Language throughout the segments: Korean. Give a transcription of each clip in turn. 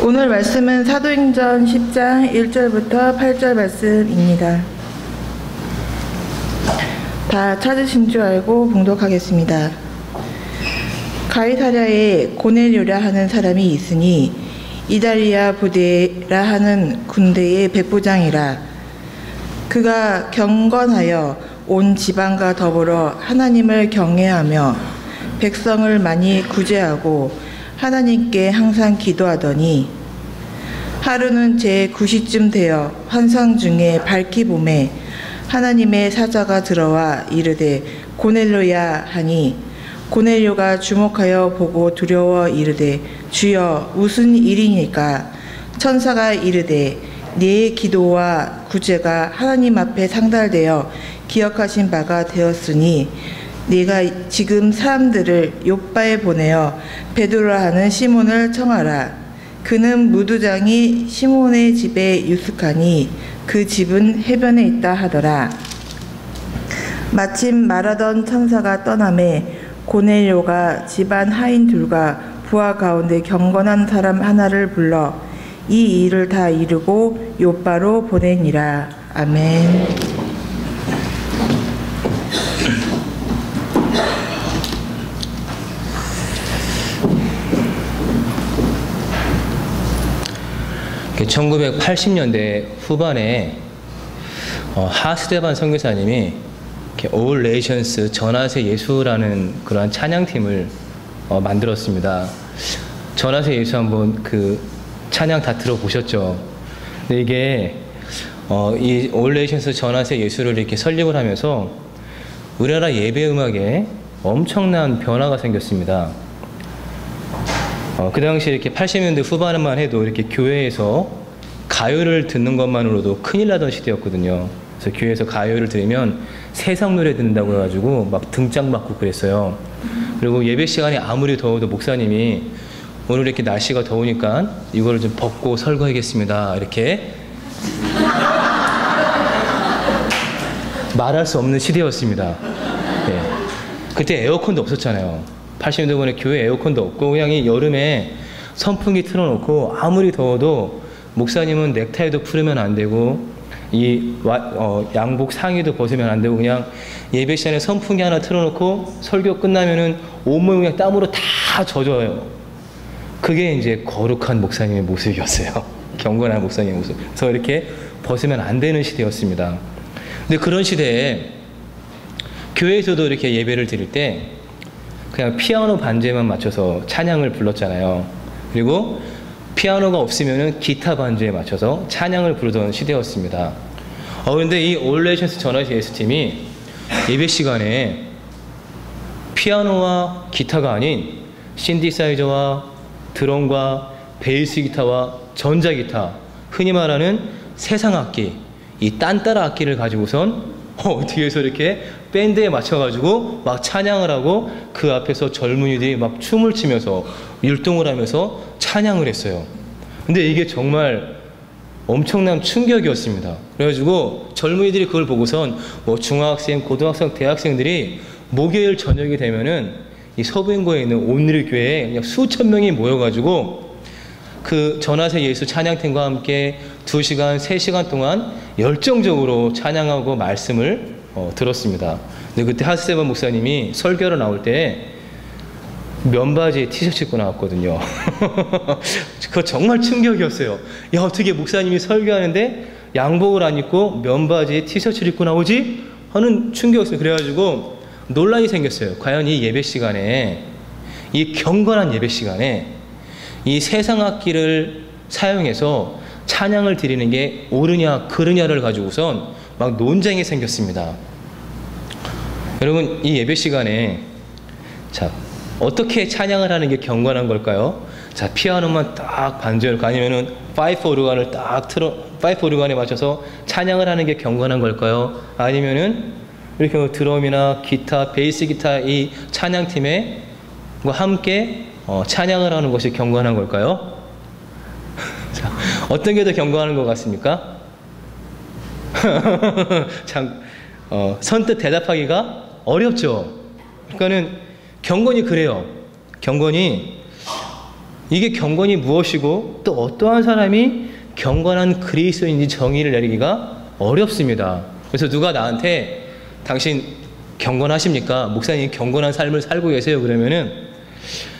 오늘 말씀은 사도행전 10장 1절부터 8절 말씀입니다. 다 찾으신 줄 알고 봉독하겠습니다. 가이사랴에 고넬료라 하는 사람이 있으니 이달리아 부대라 하는 군대의 백부장이라. 그가 경건하여 온 지방과 더불어 하나님을 경외하며 백성을 많이 구제하고 하나님께 항상 기도하더니, 하루는 제 9시쯤 되어 환상 중에 밝기 봄에 하나님의 사자가 들어와 이르되 고넬료야 하니, 고넬료가 주목하여 보고 두려워 이르되 주여 무슨 일이니까? 천사가 이르되 네 기도와 구제가 하나님 앞에 상달되어 기억하신 바가 되었으니 네가 지금 사람들을 욥바에 보내어 베드로라 하는 시몬을 청하라. 그는 무두장이 시몬의 집에 유숙하니 그 집은 해변에 있다 하더라. 마침 말하던 천사가 떠나매 고넬료가 집안 하인 둘과 부하 가운데 경건한 사람 하나를 불러 이 일을 다 이루고 욥바로 보내니라. 아멘. 그 1980년대 후반에 하스데반 선교사님이 All Nations 전하세 예수라는 그러한 찬양팀을 만들었습니다. 전하세 예수 한번 그 찬양 다 들어보셨죠? 근데 이게 이 All Nations 전하세 예수를 이렇게 설립을 하면서 우리나라 예배 음악에 엄청난 변화가 생겼습니다. 그 당시 이렇게 80년대 후반만 해도 이렇게 교회에서 가요를 듣는 것만으로도 큰일 나던 시대였거든요. 그래서 교회에서 가요를 들으면 세상 노래 듣는다고 해가지고 막 등짝 맞고 그랬어요. 그리고 예배 시간이 아무리 더워도 목사님이 오늘 이렇게 날씨가 더우니까 이거를 좀 벗고 설거해야겠습니다. 이렇게 말할 수 없는 시대였습니다. 네. 그때 에어컨도 없었잖아요. 80년대 교회 에어컨도 없고 그냥 이 여름에 선풍기 틀어놓고 아무리 더워도 목사님은 넥타이도 풀으면 안 되고 양복 상의도 벗으면 안 되고 그냥 예배 시간에 선풍기 하나 틀어놓고 설교 끝나면은 온몸이 그냥 땀으로 다 젖어요. 그게 이제 거룩한 목사님의 모습이었어요. 경건한 목사님의 모습. 그래서 이렇게 벗으면 안 되는 시대였습니다. 근데 그런 시대에 교회에서도 이렇게 예배를 드릴 때 그냥 피아노 반주에만 맞춰서 찬양을 불렀잖아요. 그리고 피아노가 없으면은 기타 반주에 맞춰서 찬양을 부르던 시대였습니다. 그런데 이 All Nations 전하세 예수팀이 예배 시간에 피아노와 기타가 아닌 신디사이저와 드럼과 베이스 기타와 전자기타, 흔히 말하는 세상악기, 이 딴따라 악기를 가지고선 뒤에서 이렇게 밴드에 맞춰가지고 막 찬양을 하고 그 앞에서 젊은이들이 막 춤을 추면서 율동을 하면서 찬양을 했어요. 근데 이게 정말 엄청난 충격이었습니다. 그래가지고 젊은이들이 그걸 보고선 뭐 중학생, 고등학생, 대학생들이 목요일 저녁이 되면은 이 서부인고에 있는 온누리 교회에 그냥 수천 명이 모여가지고 그 전하세 예수 찬양팀과 함께 2시간, 3시간 동안 열정적으로 찬양하고 말씀을 들었습니다. 근데 그때 하스데반 목사님이 설교로 나올 때 면바지에 티셔츠 입고 나왔거든요. 그거 정말 충격이었어요. 야, 어떻게 목사님이 설교하는데 양복을 안 입고 면바지에 티셔츠를 입고 나오지? 하는 충격이었어요. 그래가지고 논란이 생겼어요. 과연 이 예배 시간에, 이 경건한 예배 시간에 이 세상 악기를 사용해서 찬양을 드리는 게 옳으냐 그르냐를 가지고선 막 논쟁이 생겼습니다. 여러분, 이 예배 시간에 자, 어떻게 찬양을 하는 게 경건한 걸까요? 자, 피아노만 딱 반주를 아니면은 파이프 오르간을 딱 파이프 오르간에 맞춰서 찬양을 하는 게 경건한 걸까요? 아니면은 이렇게 드럼이나 기타, 베이스 기타 이 찬양팀에 함께 찬양을 하는 것이 경건한 걸까요? 자, 어떤 게 더 경건한 것 같습니까? 참, 선뜻 대답하기가 어렵죠. 그러니까는 경건이 그래요. 경건이 이게 경건이 무엇이고 또 어떠한 사람이 경건한 그리스도인지 정의를 내리기가 어렵습니다. 그래서 누가 나한테 당신 경건하십니까? 목사님 경건한 삶을 살고 계세요? 그러면은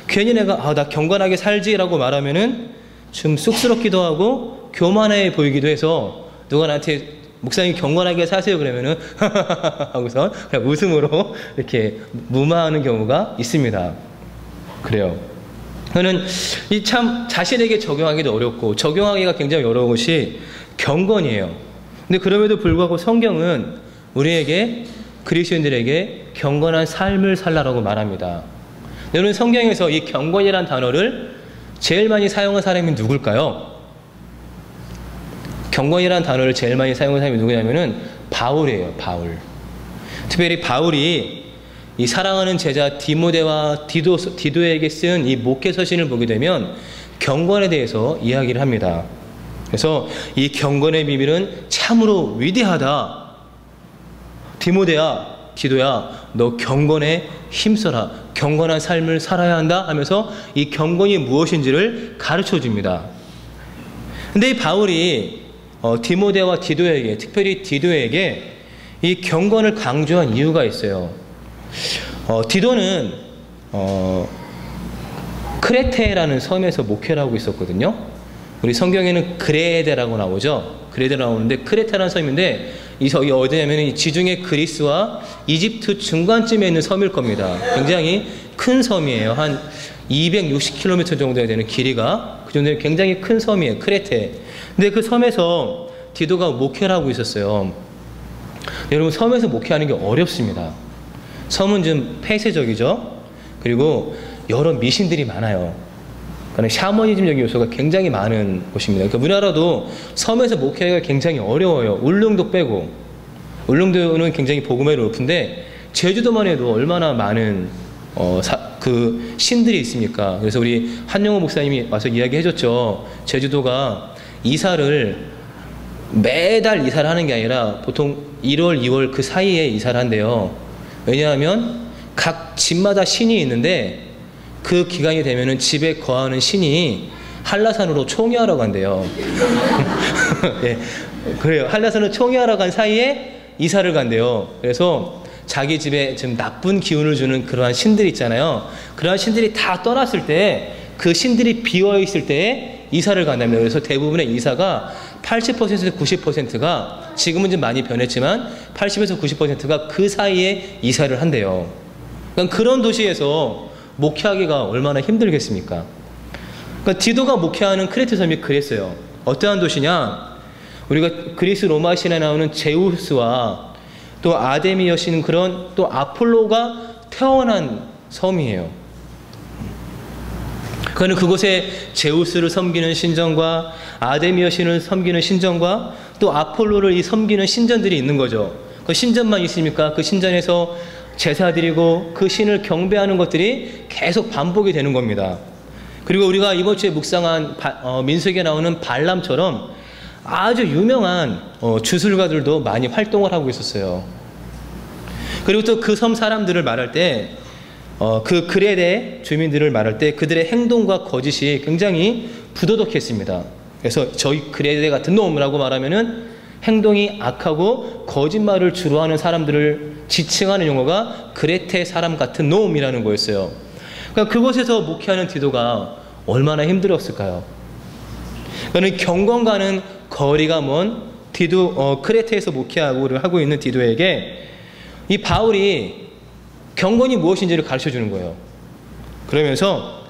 괜히 내가 나 경건하게 살지라고 말하면은 좀 쑥스럽기도 하고 교만해 보이기도 해서 누가 나한테 목사님 경건하게 사세요 그러면은 하고서 그냥 웃음으로 이렇게 무마하는 경우가 있습니다. 그래요. 저는 이 참 자신에게 적용하기도 어렵고 적용하기가 굉장히 어려운 것이 경건이에요. 근데 그럼에도 불구하고 성경은 우리에게 그리스도인들에게 경건한 삶을 살라라고 말합니다. 여러분 성경에서 이 경건이라는 단어를 제일 많이 사용한 사람이 누굴까요? 경건이라는 단어를 제일 많이 사용한 사람이 누구냐면은 바울이에요. 바울. 특별히 바울이 이 사랑하는 제자 디모데와 디도에게 쓴 이 목회 서신을 보게 되면 경건에 대해서 이야기를 합니다. 그래서 이 경건의 비밀은 참으로 위대하다. 디모데야, 디도야, 너 경건에 힘써라. 경건한 삶을 살아야 한다 하면서 이 경건이 무엇인지를 가르쳐 줍니다. 근데 이 바울이 디모데와 디도에게, 특별히 디도에게 이 경건을 강조한 이유가 있어요. 디도는 크레테라는 섬에서 목회를 하고 있었거든요. 우리 성경에는 그레데라고 나오죠. 그레데라고 나오는데 크레테라는 섬인데 이 섬이 어디냐면 이 지중해 그리스와 이집트 중간쯤에 있는 섬일 겁니다. 굉장히 큰 섬이에요. 한 260km 정도 되는 길이가 그 정도의 굉장히 큰 섬이에요. 크레테. 근데 그 섬에서 디도가 목회를 하고 있었어요. 여러분 섬에서 목회하는 게 어렵습니다. 섬은 좀 폐쇄적이죠. 그리고 여러 미신들이 많아요. 그러니까 샤머니즘적인 요소가 굉장히 많은 곳입니다. 그러니까 우리나라도 섬에서 목회가 굉장히 어려워요. 울릉도 빼고. 울릉도는 굉장히 복음화율이 높은데 제주도만 해도 얼마나 많은 그 신들이 있습니까? 그래서 우리 한영호 목사님이 와서 이야기해줬죠. 제주도가 이사를 매달 이사를 하는 게 아니라 보통 1월, 2월 그 사이에 이사를 한대요. 왜냐하면 각 집마다 신이 있는데 그 기간이 되면은 집에 거하는 신이 한라산으로 총회하러 간대요. 네, 그래요. 한라산으로 총회하러 간 사이에 이사를 간대요. 그래서 자기 집에 좀 나쁜 기운을 주는 그러한 신들 있잖아요. 그러한 신들이 다 떠났을 때 그 신들이 비어 있을 때에 이사를 간답니다. 그래서 대부분의 이사가 80%에서 90%가 지금은 좀 많이 변했지만 80에서 90%가 그 사이에 이사를 한대요. 그러니까 그런 도시에서 목회하기가 얼마나 힘들겠습니까? 그러니까 디도가 목회하는 크레테 섬이 그랬어요. 어떠한 도시냐? 우리가 그리스 로마 신에 나오는 제우스와 또 아데미 여신 그런 또 아폴로가 태어난 섬이에요. 그는 그곳에 제우스를 섬기는 신전과 아데미 여신을 섬기는 신전과 또 아폴로를 섬기는 신전들이 있는 거죠. 그 신전만 있습니까? 그 신전에서 제사 드리고 그 신을 경배하는 것들이 계속 반복이 되는 겁니다. 그리고 우리가 이번 주에 묵상한 민수기에 나오는 발람처럼 아주 유명한 주술가들도 많이 활동을 하고 있었어요. 그리고 또 그 섬 사람들을 말할 때 그 그레데 주민들을 말할 때 그들의 행동과 거짓이 굉장히 부도덕했습니다. 그래서 저희 그레데 같은 놈이라고 말하면은 행동이 악하고 거짓말을 주로 하는 사람들을 지칭하는 용어가 그레테 사람 같은 놈이라는 거였어요. 그러니까 그곳에서 목회하는 디도가 얼마나 힘들었을까요? 그는 경건과는 거리가 먼 크레테에서 목회하고 하고 있는 디도에게 이 바울이 경건이 무엇인지를 가르쳐 주는 거예요. 그러면서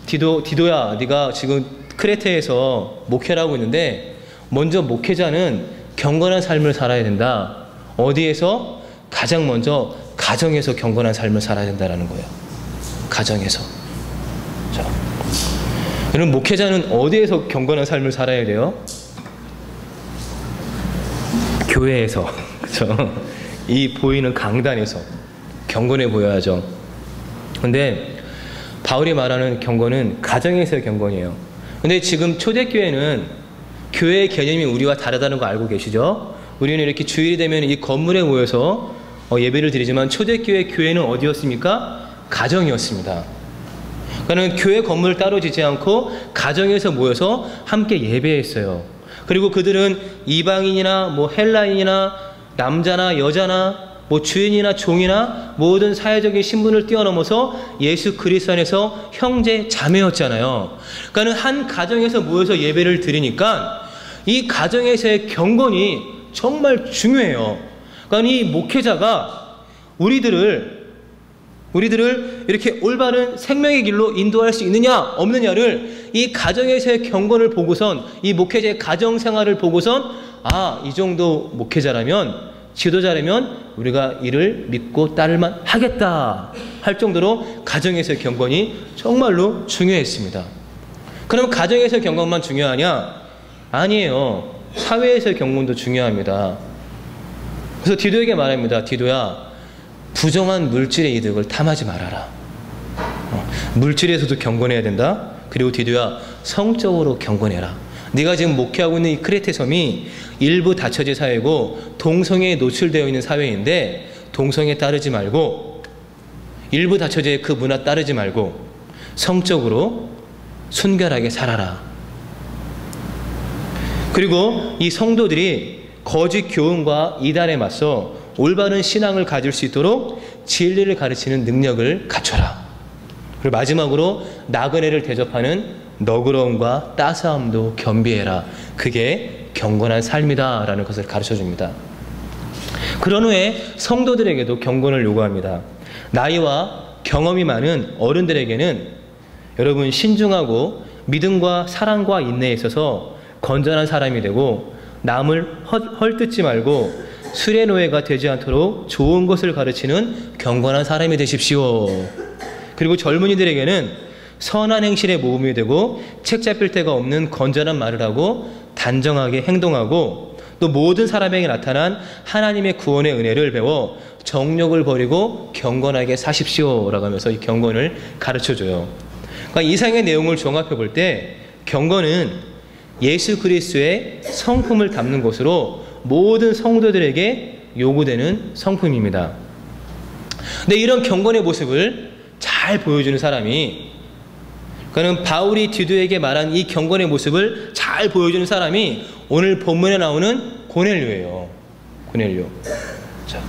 디도야, 네가 지금 크레테에서 목회를 하고 있는데 먼저 목회자는 경건한 삶을 살아야 된다. 어디에서? 가장 먼저 가정에서 경건한 삶을 살아야 된다는 거예요. 가정에서. 자, 여러분 목회자는 어디에서 경건한 삶을 살아야 돼요? 교회에서. 그렇죠? 이 보이는 강단에서 경건해 보여야죠. 근데 바울이 말하는 경건은 가정에서의 경건이에요. 근데 지금 초대교회는 교회의 개념이 우리와 다르다는 거 알고 계시죠? 우리는 이렇게 주일이 되면 이 건물에 모여서 예배를 드리지만 초대교회 교회는 어디였습니까? 가정이었습니다. 그러니까 교회 건물을 따로 짓지 않고 가정에서 모여서 함께 예배했어요. 그리고 그들은 이방인이나 뭐 헬라인이나 남자나 여자나 뭐 주인이나 종이나 모든 사회적인 신분을 뛰어넘어서 예수 그리스도 안에서 형제 자매였잖아요. 그러니까 한 가정에서 모여서 예배를 드리니까 이 가정에서의 경건이 정말 중요해요. 그러니까 이 목회자가 우리들을 이렇게 올바른 생명의 길로 인도할 수 있느냐 없느냐를 이 가정에서의 경건을 보고선, 이 목회자의 가정 생활을 보고선, 아, 이 정도 목회자라면, 지도자라면 우리가 이를 믿고 따를만 하겠다 할 정도로 가정에서의 경건이 정말로 중요했습니다. 그럼 가정에서의 경건만 중요하냐? 아니에요. 사회에서의 경건도 중요합니다. 그래서 디도에게 말합니다. 디도야, 부정한 물질의 이득을 탐하지 말아라. 물질에서도 경건해야 된다. 그리고 디도야, 성적으로 경건해라. 네가 지금 목회하고 있는 이 크레테 섬이 일부 다처제 사회고 동성애에 노출되어 있는 사회인데, 동성애에 따르지 말고, 일부 다처제의 그 문화 따르지 말고 성적으로 순결하게 살아라. 그리고 이 성도들이 거짓 교훈과 이단에 맞서 올바른 신앙을 가질 수 있도록 진리를 가르치는 능력을 갖춰라. 그리고 마지막으로 나그네를 대접하는 너그러움과 따스함도 겸비해라. 그게 경건한 삶이다 라는 것을 가르쳐줍니다. 그런 후에 성도들에게도 경건을 요구합니다. 나이와 경험이 많은 어른들에게는 여러분, 신중하고 믿음과 사랑과 인내에 있어서 건전한 사람이 되고, 남을 헐뜯지 말고 술의 노예가 되지 않도록 좋은 것을 가르치는 경건한 사람이 되십시오. 그리고 젊은이들에게는 선한 행실의 모범이 되고 책 잡힐 데가 없는 건전한 말을 하고 단정하게 행동하고, 또 모든 사람에게 나타난 하나님의 구원의 은혜를 배워 정욕을 버리고 경건하게 사십시오 라고 하면서 이 경건을 가르쳐줘요. 그러니까 이상의 내용을 종합해 볼 때 경건은 예수 그리스도의 성품을 담는 것으로 모든 성도들에게 요구되는 성품입니다. 근데 이런 경건의 모습을 잘 보여주는 사람이, 그는 바울이 디도에게 말한 이 경건의 모습을 잘 보여주는 사람이 오늘 본문에 나오는 고넬료예요. 고넬료. 자,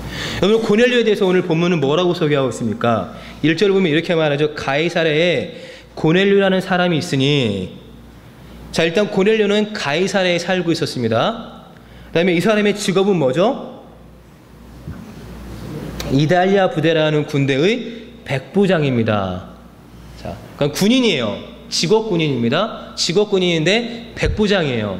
여러분, 고넬료에 대해서 오늘 본문은 뭐라고 소개하고 있습니까? 1절 보면 이렇게 말하죠. 가이사랴에 고넬료라는 사람이 있으니. 자, 일단 고넬료는 가이사랴에 살고 있었습니다. 그 다음에 이 사람의 직업은 뭐죠? 이달리아 부대라는 군대의 백부장입니다. 자, 그러니까 군인이에요. 직업 군인입니다. 직업 군인인데 백부장이에요.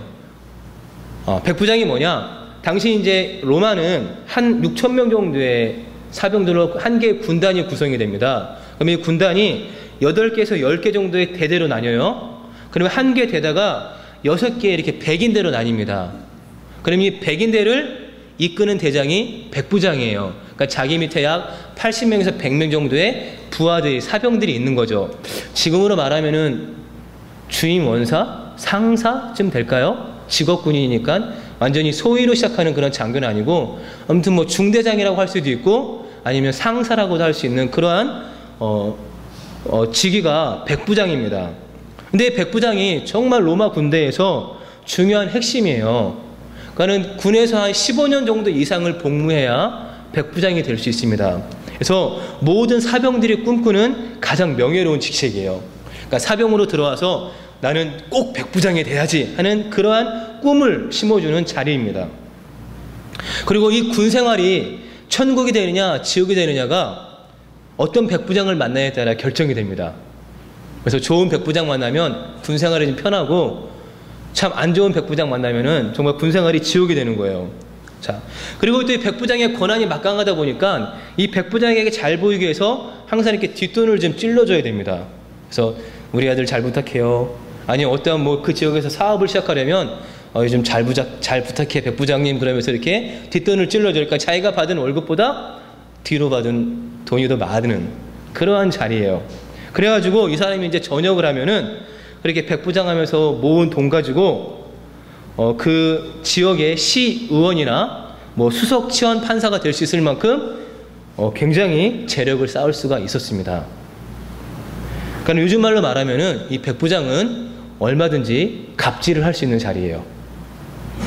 백부장이 뭐냐? 당시 이제 로마는 한 6천 명 정도의 사병들로 한 개의 군단이 구성이 됩니다. 그럼 이 군단이 8개에서 10개 정도의 대대로 나뉘어요. 그러면 한 개 대다가 6개 이렇게 백인대로 나뉩니다. 그럼 이 백인대를 이끄는 대장이 백부장이에요. 그러니까 자기 밑에 약 80명에서 100명 정도의 부하들이, 사병들이 있는 거죠. 지금으로 말하면은 주임 원사, 상사쯤 될까요? 직업군인이니까 완전히 소위로 시작하는 그런 장교는 아니고, 아무튼 뭐 중대장이라고 할 수도 있고 아니면 상사라고도 할 수 있는 그러한 직위가 백부장입니다. 근데 백부장이 정말 로마 군대에서 중요한 핵심이에요. 그러니까는 군에서 한 15년 정도 이상을 복무해야 백부장이 될 수 있습니다. 그래서 모든 사병들이 꿈꾸는 가장 명예로운 직책이에요. 그러니까 사병으로 들어와서 나는 꼭 백부장이 돼야지 하는 그러한 꿈을 심어주는 자리입니다. 그리고 이 군 생활이 천국이 되느냐 지옥이 되느냐가 어떤 백부장을 만나에 따라 결정이 됩니다. 그래서 좋은 백부장 만나면 군 생활이 좀 편하고, 참 안 좋은 백부장 만나면은 정말 군 생활이 지옥이 되는 거예요. 자, 그리고 또 이 백부장의 권한이 막강하다 보니까 이 백부장에게 잘 보이기 위해서 항상 이렇게 뒷돈을 좀 찔러줘야 됩니다. 그래서 우리 아들 잘 부탁해요. 아니 어떠한 뭐 그 지역에서 사업을 시작하려면 요즘 잘 부탁해 백부장님, 그러면서 이렇게 뒷돈을 찔러줘요. 그러니까 자기가 받은 월급보다 뒤로 받은 돈이 더 많은 그러한 자리예요. 그래가지고 이 사람이 이제 전역을 하면은 그렇게 백부장 하면서 모은 돈 가지고 그 지역의 시의원이나 뭐 수석 치원 판사가 될 수 있을 만큼 굉장히 재력을 쌓을 수가 있었습니다. 그러니까 요즘 말로 말하면은 이 백부장은 얼마든지 갑질을 할 수 있는 자리예요.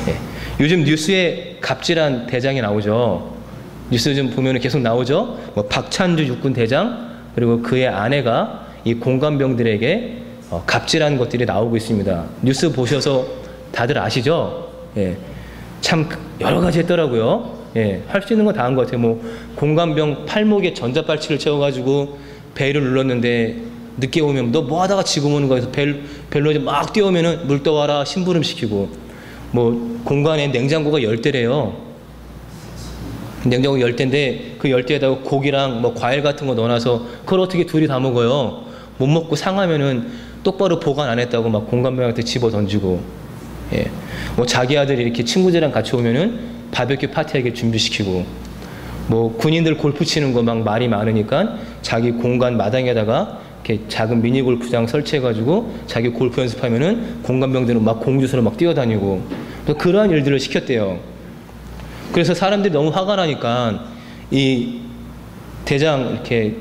예. 요즘 뉴스에 갑질한 대장이 나오죠. 뉴스 좀 보면은 계속 나오죠. 뭐 박찬주 육군 대장 그리고 그의 아내가 이 공관병들에게 갑질한 것들이 나오고 있습니다. 뉴스 보셔서 다들 아시죠? 예. 참 여러 가지 했더라고요. 예. 할 수 있는 건 다 한 것 같아요. 뭐 공관병 팔목에 전자발치를 채워가지고 벨을 눌렀는데 늦게 오면 너 뭐 하다가 지금 오는 거에서 벨로 이제 막 뛰어오면은 물 떠와라 심부름 시키고, 뭐 공간에 냉장고가 열대래요. 냉장고 열대인데 그 열대에다가 고기랑 뭐 과일 같은 거 넣어놔서 그걸 어떻게 둘이 다 먹어요? 못 먹고 상하면은 똑바로 보관 안 했다고 막 공관병한테 집어 던지고, 예. 뭐 자기 아들이 이렇게 친구들이랑 같이 오면은 바베큐 파티하게 준비시키고, 뭐 군인들 골프 치는 거 막 말이 많으니까 자기 공간 마당에다가 이렇게 작은 미니 골프장 설치해가지고 자기 골프 연습하면은 공관병들은 막 공주수로 막 뛰어다니고, 그러한 일들을 시켰대요. 그래서 사람들이 너무 화가 나니까 이 대장 이렇게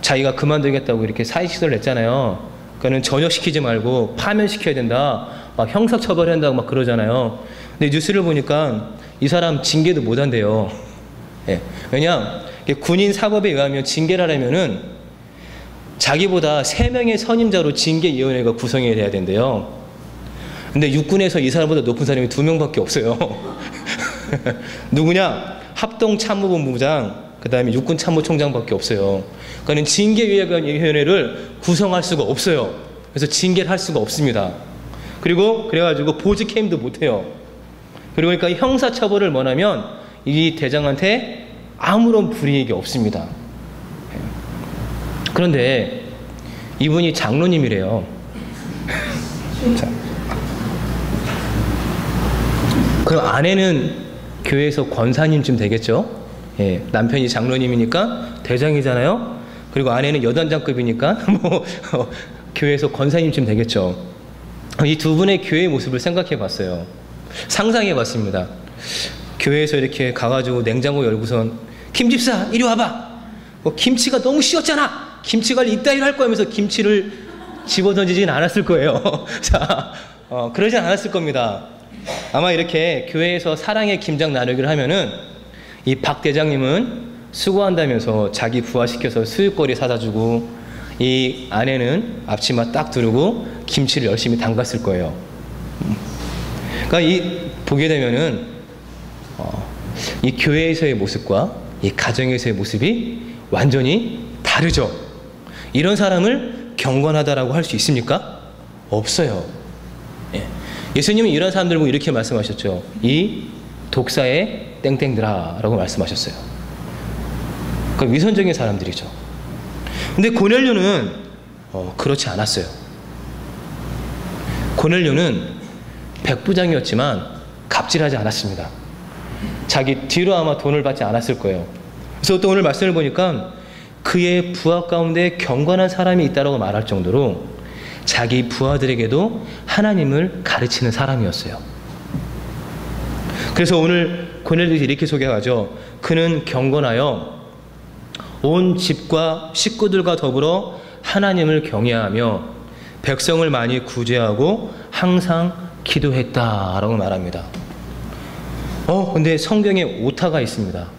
자기가 그만두겠다고 이렇게 사익시설을 냈잖아요. 그러니까는 전역시키지 말고 파면시켜야 된다, 막 형사처벌해야 한다고 막 그러잖아요. 근데 뉴스를 보니까 이 사람 징계도 못한대요. 예. 왜냐, 군인 사법에 의하면 징계를 하려면은 자기보다 3명의 선임자로 징계위원회가 구성이 돼야 된대요. 근데 육군에서 이 사람보다 높은 사람이 2명밖에 없어요. 누구냐? 합동참모본부장, 그 다음에 육군참모총장밖에 없어요. 그러니까 징계위원회를 구성할 수가 없어요. 그래서 징계를 할 수가 없습니다. 그리고 그래가지고 보직 해임도 못해요. 그리고 그러니까 형사처벌을 원하면 이 대장한테 아무런 불이익이 없습니다. 그런데 이분이 장로님이래요. 자. 그럼 아내는 교회에서 권사님쯤 되겠죠? 예, 남편이 장로님이니까 대장이잖아요. 그리고 아내는 여단장급이니까 뭐 교회에서 권사님쯤 되겠죠. 이 두 분의 교회의 모습을 생각해 봤어요. 상상해 봤습니다. 교회에서 이렇게 가가지고 냉장고 열고선 김집사 이리 와봐. 김치가 너무 쉬웠잖아. 김치 관리 이따위로 할 거면서 김치를 집어던지진 않았을 거예요. 자, 그러진 않았을 겁니다. 아마 이렇게 교회에서 사랑의 김장 나누기를 하면은 이 박 대장님은 수고한다면서 자기 부하시켜서 수육거리 사다 주고, 이 아내는 앞치마 딱 두르고 김치를 열심히 담갔을 거예요. 그러니까 보게 되면은 이 교회에서의 모습과 이 가정에서의 모습이 완전히 다르죠. 이런 사람을 경건하다라고 할 수 있습니까? 없어요. 예. 예수님은 이런 사람들 보고 이렇게 말씀하셨죠. 이 독사의 땡땡들아 라고 말씀하셨어요. 그러니까 위선적인 사람들이죠. 근데 고넬료는 그렇지 않았어요. 고넬료는 백부장이었지만 갑질하지 않았습니다. 자기 뒤로 아마 돈을 받지 않았을 거예요. 그래서 또 오늘 말씀을 보니까 그의 부하 가운데 경건한 사람이 있다고 말할 정도로 자기 부하들에게도 하나님을 가르치는 사람이었어요. 그래서 오늘 고넬료가 이렇게 소개하죠. 그는 경건하여 온 집과 식구들과 더불어 하나님을 경외하며 백성을 많이 구제하고 항상 기도했다라고 말합니다. 근데 성경에 오타가 있습니다.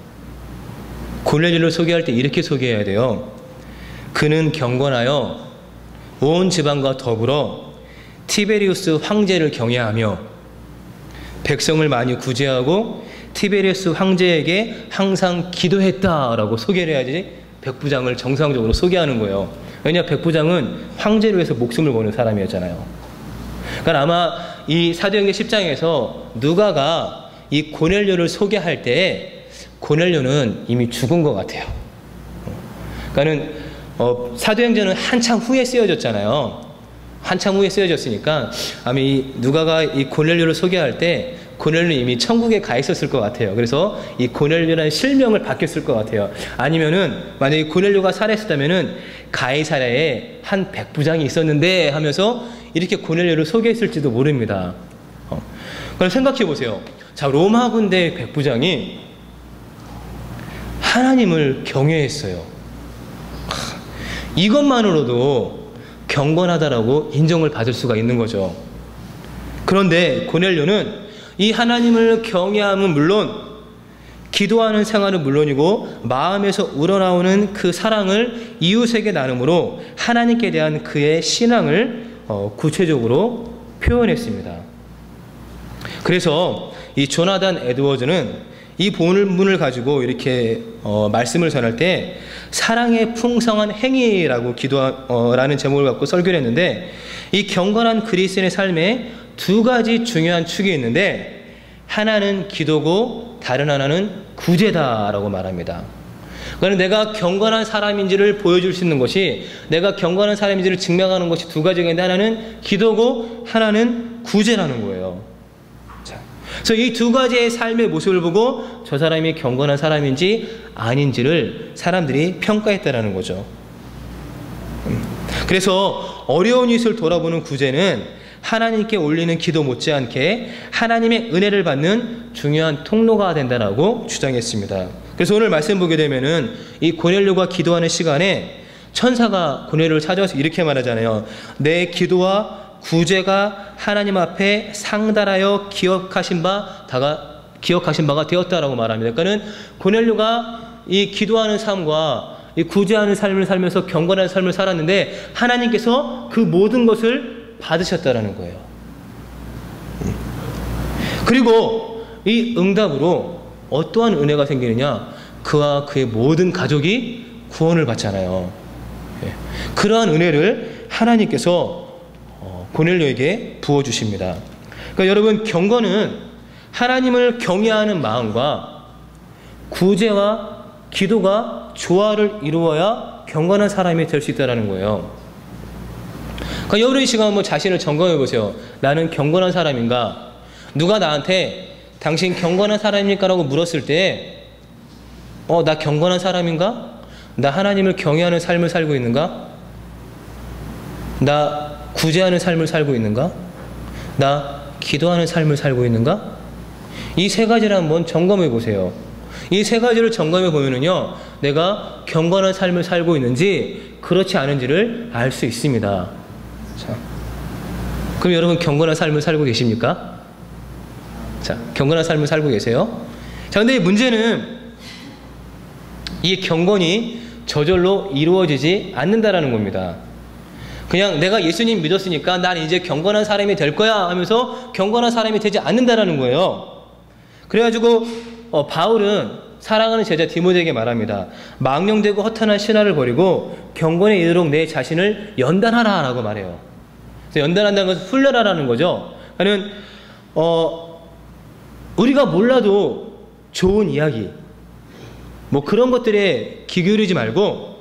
고넬료를 소개할 때 이렇게 소개해야 돼요. 그는 경건하여 온 집안과 더불어 티베리우스 황제를 경외하며 백성을 많이 구제하고 티베리우스 황제에게 항상 기도했다라고 소개를 해야지 백부장을 정상적으로 소개하는 거예요. 왜냐, 백부장은 황제를 위해서 목숨을 거는 사람이었잖아요. 그러니까 아마 이 사도행전 10장에서 누가가 이 고넬료를 소개할 때 고넬료는 이미 죽은 것 같아요. 그러니까는 사도행전은 한참 후에 쓰여졌잖아요. 한참 후에 쓰여졌으니까 아마 누가가 이 고넬료를 소개할 때 고넬료는 이미 천국에 가 있었을 것 같아요. 그래서 이 고넬료라는 실명을 바뀌었을 것 같아요. 아니면은 만약에 고넬료가 살아있었다면은 가이사랴에 한 백부장이 있었는데 하면서 이렇게 고넬료를 소개했을지도 모릅니다. 그럼 생각해 보세요. 자, 로마 군대 백부장이 하나님을 경외했어요. 이것만으로도 경건하다라고 인정을 받을 수가 있는 거죠. 그런데 고넬료는 이 하나님을 경외함은 물론 기도하는 생활은 물론이고 마음에서 우러나오는 그 사랑을 이웃에게 나눔으로 하나님께 대한 그의 신앙을 구체적으로 표현했습니다. 그래서 이 조나단 에드워즈는 이 본문을 가지고 이렇게 말씀을 전할 때 사랑의 풍성한 행위라고 라는 제목을 갖고 설교를 했는데, 이 경건한 그리스도인의 삶에 두 가지 중요한 축이 있는데 하나는 기도고 다른 하나는 구제다라고 말합니다. 그러니까 내가 경건한 사람인지를 보여줄 수 있는 것이, 내가 경건한 사람인지를 증명하는 것이 두 가지가 있는데 하나는 기도고 하나는 구제라는 거예요. 자, 그래서 이 두 가지의 삶의 모습을 보고 저 사람이 경건한 사람인지 아닌지를 사람들이 평가했다라는 거죠. 그래서 어려운 이웃을 돌아보는 구제는 하나님께 올리는 기도 못지않게 하나님의 은혜를 받는 중요한 통로가 된다라고 주장했습니다. 그래서 오늘 말씀 보게 되면은 이 고넬료가 기도하는 시간에 천사가 고넬료를 찾아와서 이렇게 말하잖아요. 내 기도와 구제가 하나님 앞에 상달하여 기억하신 바가 되었다라고 말합니다. 그러니까는 고넬료가 이 기도하는 삶과 이 구제하는 삶을 살면서 경건한 삶을 살았는데 하나님께서 그 모든 것을 받으셨다라는 거예요. 그리고 이 응답으로 어떠한 은혜가 생기느냐? 그와 그의 모든 가족이 구원을 받잖아요. 그러한 은혜를 하나님께서 고넬료에게 부어주십니다. 그러니까 여러분, 경건은 하나님을 경외하는 마음과 구제와 기도가 조화를 이루어야 경건한 사람이 될 수 있다는 거예요. 그러니까 여러분, 이 시간 한번 자신을 점검해 보세요. 나는 경건한 사람인가? 누가 나한테 당신 경건한 사람입니까? 라고 물었을 때 나 경건한 사람인가? 나 하나님을 경외하는 삶을 살고 있는가? 나 구제하는 삶을 살고 있는가? 나 기도하는 삶을 살고 있는가? 이 세 가지를 한번 점검해 보세요. 이 세 가지를 점검해 보면은요, 내가 경건한 삶을 살고 있는지 그렇지 않은지를 알 수 있습니다. 자, 그럼 여러분 경건한 삶을 살고 계십니까? 자, 경건한 삶을 살고 계세요? 자, 근데 문제는 이 경건이 저절로 이루어지지 않는다라는 겁니다. 그냥 내가 예수님 믿었으니까 난 이제 경건한 사람이 될 거야 하면서 경건한 사람이 되지 않는다라는 거예요. 그래가지고 바울은 사랑하는 제자 디모데에게 말합니다. 망령되고 허탄한 신화를 버리고 경건에 이르도록 내 자신을 연단하라 라고 말해요. 그래서 연단한다는 것은 훈련하라는 거죠. 그러니까 우리가 몰라도 좋은 이야기 뭐 그런 것들에 귀 기울이지 말고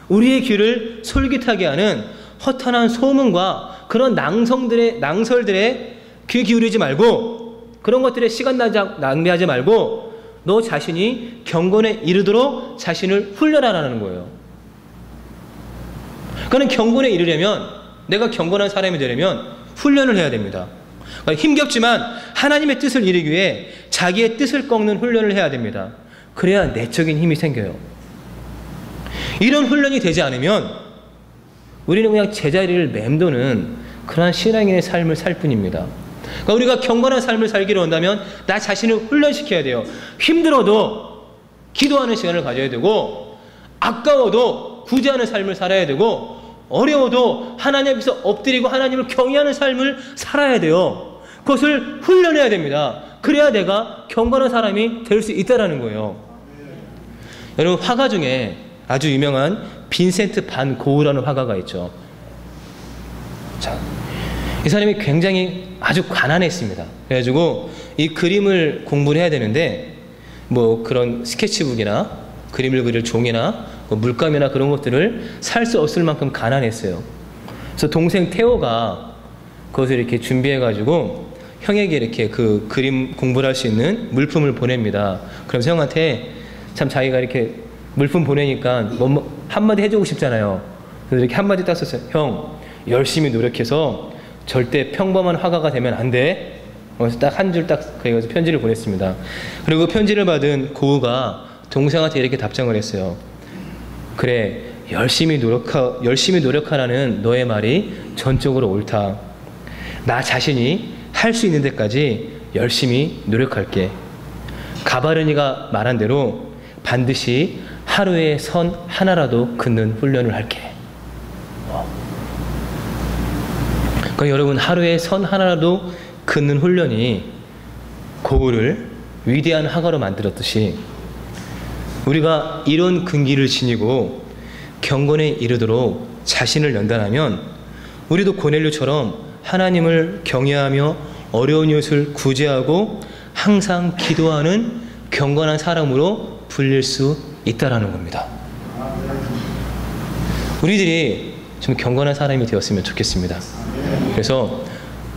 우리의 귀를 솔깃하게 하는 허탄한 소문과 그런 낭설들에 귀 기울이지 말고 그런 것들에 시간 낭비하지 말고 너 자신이 경건에 이르도록 자신을 훈련하라는 거예요. 그러니까 경건에 이르려면, 내가 경건한 사람이 되려면 훈련을 해야 됩니다. 그러니까 힘겹지만 하나님의 뜻을 이루기 위해 자기의 뜻을 꺾는 훈련을 해야 됩니다. 그래야 내적인 힘이 생겨요. 이런 훈련이 되지 않으면 우리는 그냥 제자리를 맴도는 그러한 신앙인의 삶을 살 뿐입니다. 그러니까 우리가 경건한 삶을 살기로 한다면 나 자신을 훈련시켜야 돼요. 힘들어도 기도하는 시간을 가져야 되고, 아까워도 구제하는 삶을 살아야 되고, 어려워도 하나님 앞에서 엎드리고 하나님을 경외하는 삶을 살아야 돼요. 그것을 훈련해야 됩니다. 그래야 내가 경건한 사람이 될 수 있다는 거예요. 여러분, 화가 중에 아주 유명한 빈센트 반 고흐라는 화가가 있죠. 자, 이 사람이 굉장히 아주 가난했습니다. 그래가지고 이 그림을 공부를 해야 되는데 뭐 그런 스케치북이나 그림을 그릴 종이나 뭐 물감이나 그런 것들을 살 수 없을 만큼 가난했어요. 그래서 동생 테오가 그것을 이렇게 준비해가지고 형에게 이렇게 그 그림 공부를 할 수 있는 물품을 보냅니다. 그러면서 형한테 참 자기가 이렇게 물품 보내니까 뭐 한마디 해주고 싶잖아요. 그래서 이렇게 한마디 딱 썼어요. 형, 열심히 노력해서 절대 평범한 화가가 되면 안 돼. 그래서 딱 한 줄 딱 그래가지고 편지를 보냈습니다. 그리고 편지를 받은 고흐가 동생한테 이렇게 답장을 했어요. 그래, 열심히 노력하라는 너의 말이 전적으로 옳다. 나 자신이 할 수 있는 데까지 열심히 노력할게. 가바르니가 말한 대로 반드시 하루에 선 하나라도 긋는 훈련을 할게. 그러니까 여러분, 하루에 선 하나라도 긋는 훈련이 고을을 위대한 화가로 만들었듯이 우리가 이런 근기를 지니고 경건에 이르도록 자신을 연단하면 우리도 고넬료처럼 하나님을 경외하며 어려운 이웃을 구제하고 항상 기도하는 경건한 사람으로 불릴 수 있다라는 겁니다. 우리들이 좀 경건한 사람이 되었으면 좋겠습니다. 그래서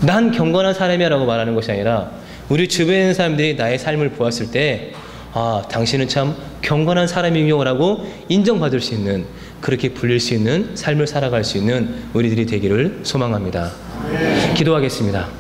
난 경건한 사람이야 라고 말하는 것이 아니라 우리 주변에 있는 사람들이 나의 삶을 보았을 때 아, 당신은 참 경건한 사람이요 라고 인정받을 수 있는, 그렇게 불릴 수 있는 삶을 살아갈 수 있는 우리들이 되기를 소망합니다. 기도하겠습니다.